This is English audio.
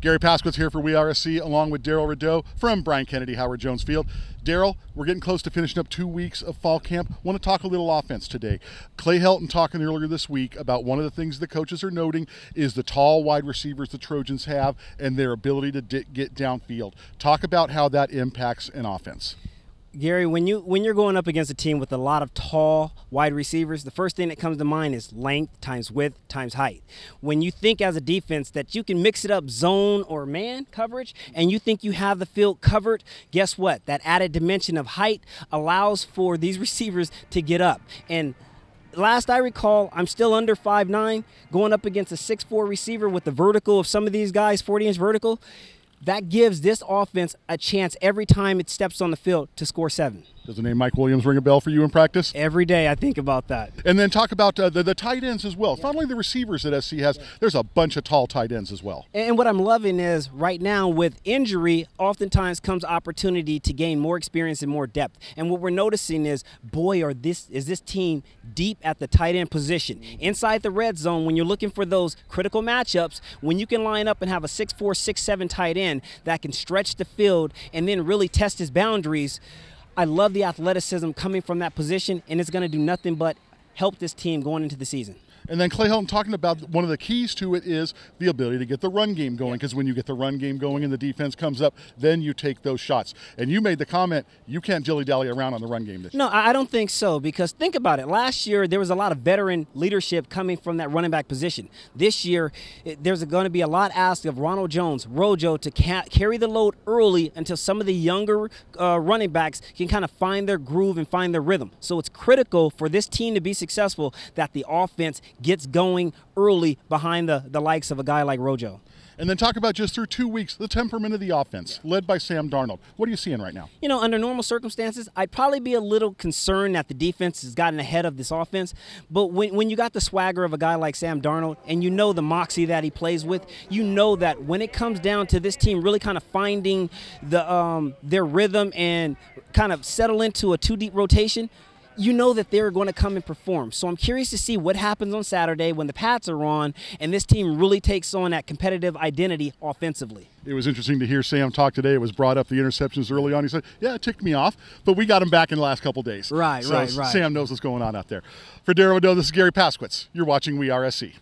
Garry Paskwietz here for WeAreSC along with Darrell Rideaux from Brian Kennedy Howard Jones Field. Darrell, we're getting close to finishing up 2 weeks of fall camp. Want to talk a little offense today. Clay Helton talking earlier this week about one of the things the coaches are noting is the tall wide receivers the Trojans have and their ability to get downfield. Talk about how that impacts an offense. Garry, when you're going up against a team with a lot of tall wide receivers, the first thing that comes to mind is length times width times height. When you think as a defense that you can mix it up zone or man coverage and you think you have the field covered, guess what? That added dimension of height allows for these receivers to get up. And last I recall, I'm still under 5'9", going up against a 6'4" receiver with the vertical of some of these guys, 40-inch vertical. That gives this offense a chance every time it steps on the field to score 7. Does the name Mike Williams ring a bell for you in practice? Every day I think about that. And then talk about the tight ends as well. It's not only the receivers that SC has, there's a bunch of tall tight ends as well. And what I'm loving is right now with injury, oftentimes comes opportunity to gain more experience and more depth. And what we're noticing is, boy, is this team deep at the tight end position. Inside the red zone, when you're looking for those critical matchups, when you can line up and have a 6'4", 6'7" tight end that can stretch the field and then really test his boundaries, I love the athleticism coming from that position, and it's going to do nothing but help this team going into the season. And then Clay Helton talking about one of the keys to it is the ability to get the run game going, because when you get the run game going and the defense comes up, then you take those shots. And you made the comment, you can't dilly-dally around on the run game this year. No, I don't think so, because think about it. Last year, there was a lot of veteran leadership coming from that running back position. This year, there's going to be a lot asked of Ronald Jones, Rojo, to carry the load early until some of the younger running backs can kind of find their groove and find their rhythm. So it's critical for this team to be successful that the offense gets going early behind the likes of a guy like Rojo. And then talk about just through 2 weeks, the temperament of the offense, led by Sam Darnold. What are you seeing right now? You know, under normal circumstances, I'd probably be a little concerned that the defense has gotten ahead of this offense. But when you got the swagger of a guy like Sam Darnold and you know the moxie that he plays with, you know that when it comes down to this team really kind of finding their rhythm and kind of settle into a two-deep rotation, you know that they're going to come and perform. So I'm curious to see what happens on Saturday when the Pats are on and this team really takes on that competitive identity offensively. It was interesting to hear Sam talk today. It was brought up the interceptions early on. He said, yeah, it ticked me off, but we got him back in the last couple days. Right. Sam knows what's going on out there. For Darrell Rideaux, this is Garry Paskwietz. You're watching WeAreSC.